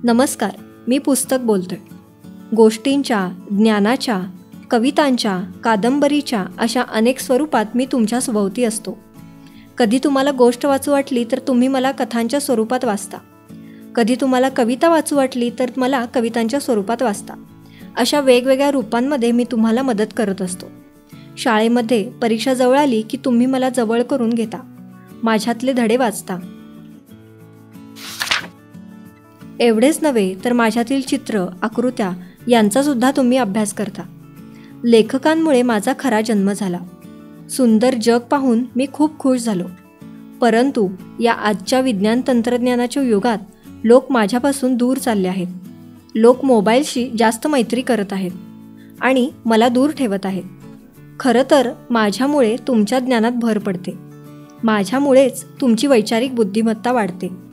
नमस्कार, मी पुस्तक बोलतोय. गोष्टींच्या, ज्ञानाच्या, कवितांच्या, कादंबरीच्या अशा अनेक स्वरूपात मी तुमच्या सभोवती असतो. कधी तुम्हाला गोष्ट वाचू वाटली तर तुम्ही मला कथांच्या स्वरूपात वाचता. कधी तुम्हाला कविता वाचू वाटली तर मला कवितांच्या स्वरूपात वाचता. अशा वेगवेगळ्या रूपांमध्ये मी तुम्हाला मदत करत असतो. शाळेमध्ये परीक्षा जवळ आली की तुम्ही मला जवळ करून घेता, माझ्यातले धडे वाचता. एवढेच नव्हे तर माझ्यातील चित्र, आकृत्या यांचासुद्धा तुम्ही अभ्यास करता. लेखकांमुळे माझा खरा जन्म झाला. सुंदर जग पाहून मी खूप खुश झालो. परंतु या आजच्या विज्ञान तंत्रज्ञानाच्या युगात लोक माझ्यापासून दूर चालले आहेत. लोक मोबाईलशी जास्त मैत्री करत आहेत आणि मला दूर ठेवत आहेत. खरं तर माझ्यामुळे तुमच्या ज्ञानात भर पडते. माझ्यामुळेच तुमची वैचारिक बुद्धिमत्ता वाढते.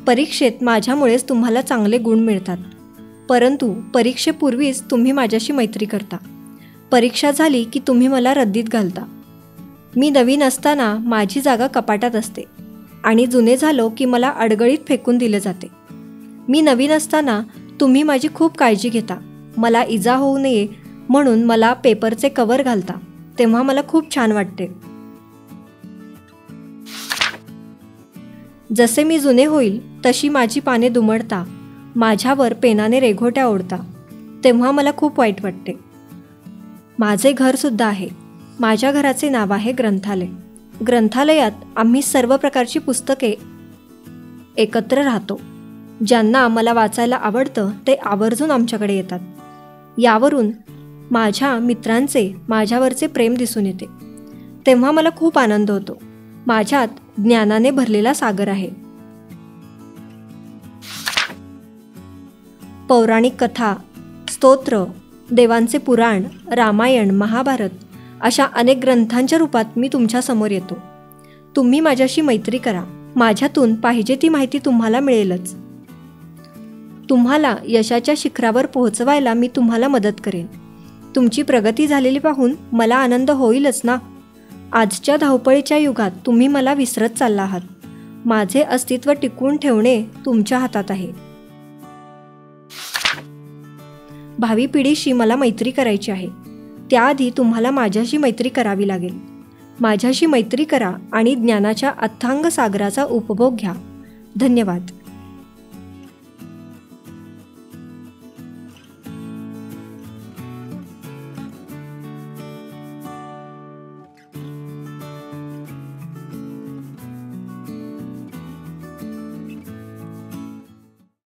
परीक्षेत माझ्यामुळेच तुम्हाला चांगले गुण मिळतात. परंतु परीक्षेपूर्वीच तुम्ही माझ्याशी मैत्री करता. परीक्षा झाली की तुम्ही मला रद्दीत घालता. मी नवीन असताना माझी जागा कपाटात असते आणि जुने झालो की मला अडगळीत फेकून दिले जाते. मी नवीन असताना तुम्ही माझी खूप काळजी घेता. मला इजा होऊ नये म्हणून मला पेपरचे कवर घालता. तेव्हा मला खूप छान वाटते. जसे मी जुने होईल तशी माझी पाने दुमडता, माझ्यावर पेनाने रेघोट्या ओढता. तेव्हा मला खूप वाईट वाटते. माझे घरसुद्धा आहे. माझ्या घराचे नाव आहे ग्रंथालय. ग्रंथालयात आम्ही सर्व प्रकारची पुस्तके एकत्र राहतो. ज्यांना मला वाचायला आवडतं ते आवर्जून आमच्याकडे येतात. यावरून माझ्या मित्रांचे माझ्यावरचे प्रेम दिसून येते. तेव्हा मला खूप आनंद होतो. माझ्यात ज्ञानाने भरलेला सागर आहे. पौराणिक कथा, स्तोत्र, देवांचे पुराण, रामायण, महाभारत अशा अनेक ग्रंथांच्या रूपात मी तुमच्यासमोर येतो. तुम्ही माझ्याशी मैत्री करा. माझ्यातून पाहिजे ती माहिती तुम्हाला मिळेलच. तुम्हाला यशाच्या शिखरावर पोहोचवायला मी तुम्हाला मदत करेन. तुमची प्रगती झालेली पाहून मला आनंद होईलच ना. आजच्या धावपळीच्या युगात तुम्ही मला विसरत चालला आहात. माझे अस्तित्व टिकवून ठेवणे तुमच्या हातात आहे. भावी पिढीशी मला मैत्री करायची आहे. त्याआधी तुम्हाला माझ्याशी मैत्री करावी लागेल. माझ्याशी मैत्री करा आणि ज्ञानाच्या अथांग सागराचा उपभोग घ्या. धन्यवाद.